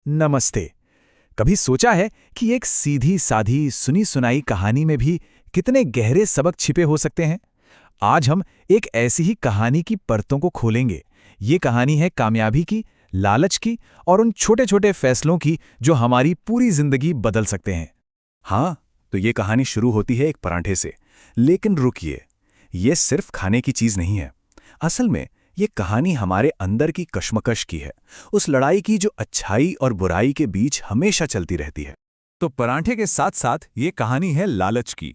नमस्ते। कभी सोचा है कि एक सीधी साधी सुनी सुनाई कहानी में भी कितने गहरे सबक छिपे हो सकते हैं। आज हम एक ऐसी ही कहानी की परतों को खोलेंगे। ये कहानी है कामयाबी की, लालच की और उन छोटे छोटे फैसलों की जो हमारी पूरी जिंदगी बदल सकते हैं। हाँ, तो ये कहानी शुरू होती है एक पराठे से। लेकिन रुकिए, ये सिर्फ खाने की चीज नहीं है। असल में ये कहानी हमारे अंदर की कश्मकश की है, उस लड़ाई की जो अच्छाई और बुराई के बीच हमेशा चलती रहती है। तो पराठे के साथ साथ ये कहानी है लालच की।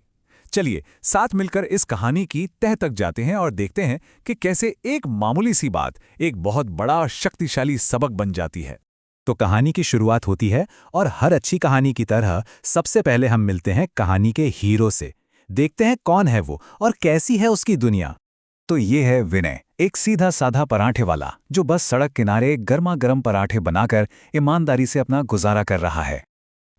चलिए साथ मिलकर इस कहानी की तह तक जाते हैं और देखते हैं कि कैसे एक मामूली सी बात एक बहुत बड़ा शक्तिशाली सबक बन जाती है। तो कहानी की शुरुआत होती है और हर अच्छी कहानी की तरह सबसे पहले हम मिलते हैं कहानी के हीरो से। देखते हैं कौन है वो और कैसी है उसकी दुनिया। तो ये है विनय, एक सीधा साधा पराठे वाला जो बस सड़क किनारे गर्मा गर्म पराठे बनाकर ईमानदारी से अपना गुजारा कर रहा है।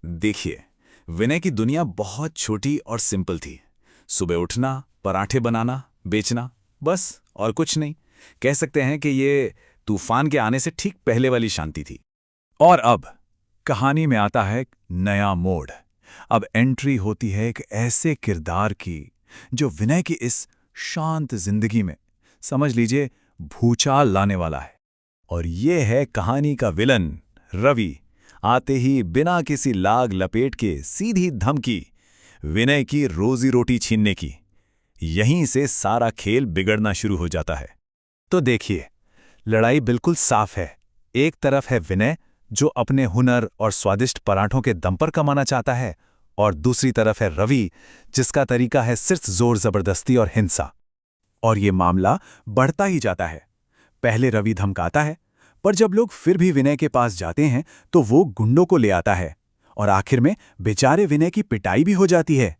देखिए, विनय की दुनिया बहुत छोटी और सिंपल थी। सुबह उठना, पराठे बनाना, बेचना, बस और कुछ नहीं। कह सकते हैं कि ये तूफान के आने से ठीक पहले वाली शांति थी। और अब कहानी में आता है एक नया मोड़। अब एंट्री होती है एक ऐसे किरदार की जो विनय की इस शांत जिंदगी में, समझ लीजिए, भूचाल लाने वाला है। और ये है कहानी का विलन, रवि। आते ही बिना किसी लाग लपेट के सीधी धमकी, विनय की रोजी रोटी छीनने की। यहीं से सारा खेल बिगड़ना शुरू हो जाता है। तो देखिए, लड़ाई बिल्कुल साफ है। एक तरफ है विनय जो अपने हुनर और स्वादिष्ट पराठों के दम पर कमाना चाहता है, और दूसरी तरफ है रवि जिसका तरीका है सिर्फ जोर जबरदस्ती और हिंसा। और ये मामला बढ़ता ही जाता है। पहले रवि धमकाता है, पर जब लोग फिर भी विनय के पास जाते हैं तो वो गुंडों को ले आता है, और आखिर में बेचारे विनय की पिटाई भी हो जाती है।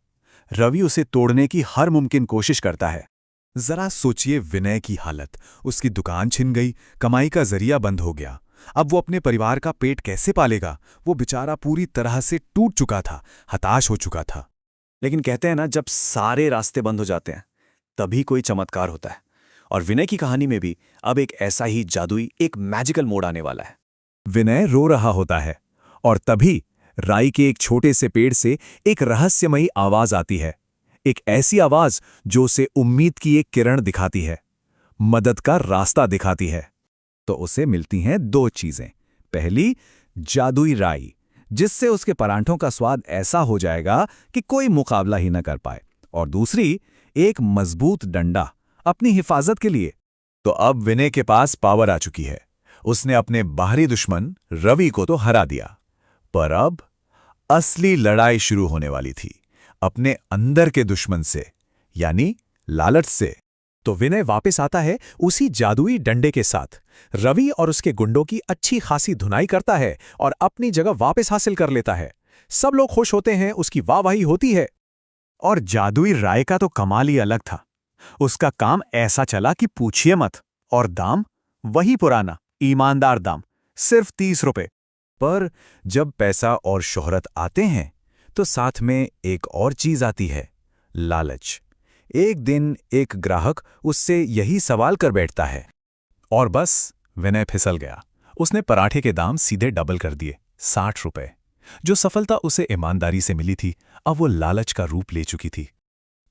रवि उसे तोड़ने की हर मुमकिन कोशिश करता है। जरा सोचिए विनय की हालत। उसकी दुकान छिन गई, कमाई का जरिया बंद हो गया। अब वो अपने परिवार का पेट कैसे पालेगा? वो बेचारा पूरी तरह से टूट चुका था, हताश हो चुका था। लेकिन कहते हैं ना, जब सारे रास्ते बंद हो जाते हैं तभी कोई चमत्कार होता है। और विनय की कहानी में भी अब एक ऐसा ही जादुई, एक मैजिकल मोड़ आने वाला है। विनय रो रहा होता है और तभी राई के एक छोटे से पेड़ से एक रहस्यमयी आवाज आती है। एक ऐसी आवाज जो उसे उम्मीद की एक किरण दिखाती है, मदद का रास्ता दिखाती है। तो उसे मिलती हैं दो चीजें। पहली, जादुई राई, जिससे उसके पराठों का स्वाद ऐसा हो जाएगा कि कोई मुकाबला ही न कर पाए। और दूसरी, एक मजबूत डंडा अपनी हिफाजत के लिए। तो अब विनय के पास पावर आ चुकी है। उसने अपने बाहरी दुश्मन रवि को तो हरा दिया, पर अब असली लड़ाई शुरू होने वाली थी, अपने अंदर के दुश्मन से, यानी लालच से। तो विनय वापस आता है उसी जादुई डंडे के साथ। रवि और उसके गुंडों की अच्छी खासी धुनाई करता है और अपनी जगह वापस हासिल कर लेता है। सब लोग खुश होते हैं, उसकी वाहवाही होती है। और जादुई राय का तो कमाल ही अलग था। उसका काम ऐसा चला कि पूछिए मत। और दाम वही पुराना ईमानदार दाम, सिर्फ 30 रुपए। पर जब पैसा और शोहरत आते हैं तो साथ में एक और चीज आती है, लालच। एक दिन एक ग्राहक उससे यही सवाल कर बैठता है, और बस विनय फिसल गया। उसने पराठे के दाम सीधे डबल कर दिए, 60 रुपए। जो सफलता उसे ईमानदारी से मिली थी, अब वो लालच का रूप ले चुकी थी।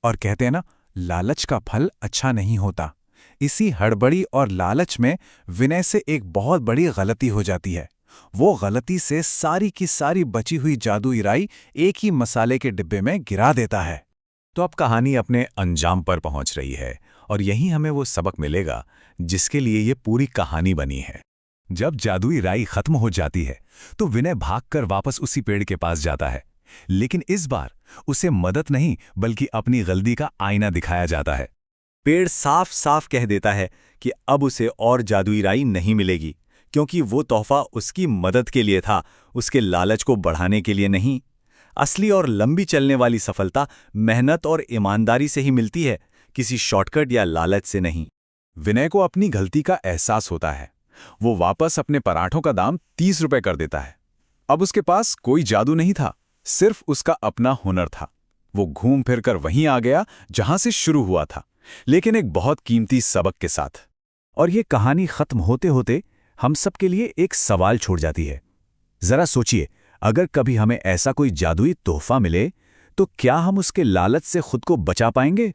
और कहते हैं ना, लालच का फल अच्छा नहीं होता। इसी हड़बड़ी और लालच में विनय से एक बहुत बड़ी गलती हो जाती है। वो गलती से सारी की सारी बची हुई जादुई राई एक ही मसाले के डिब्बे में गिरा देता है। तो अब कहानी अपने अंजाम पर पहुंच रही है, और यहीं हमें वो सबक मिलेगा जिसके लिए ये पूरी कहानी बनी है। जब जादुई राई खत्म हो जाती है तो विनय भागकर वापस उसी पेड़ के पास जाता है। लेकिन इस बार उसे मदद नहीं बल्कि अपनी गलती का आईना दिखाया जाता है। पेड़ साफ साफ कह देता है कि अब उसे और जादुई राई नहीं मिलेगी, क्योंकि वो तोहफा उसकी मदद के लिए था, उसके लालच को बढ़ाने के लिए नहीं। असली और लंबी चलने वाली सफलता मेहनत और ईमानदारी से ही मिलती है, किसी शॉर्टकट या लालच से नहीं। विनय को अपनी गलती का एहसास होता है। वो वापस अपने पराठों का दाम 30 रुपए कर देता है। अब उसके पास कोई जादू नहीं था, सिर्फ उसका अपना हुनर था। वो घूम फिर कर वहीं आ गया जहां से शुरू हुआ था, लेकिन एक बहुत कीमती सबक के साथ। और ये कहानी खत्म होते होते हम सबके लिए एक सवाल छोड़ जाती है। जरा सोचिए, अगर कभी हमें ऐसा कोई जादुई तोहफा मिले तो क्या हम उसके लालच से खुद को बचा पाएंगे?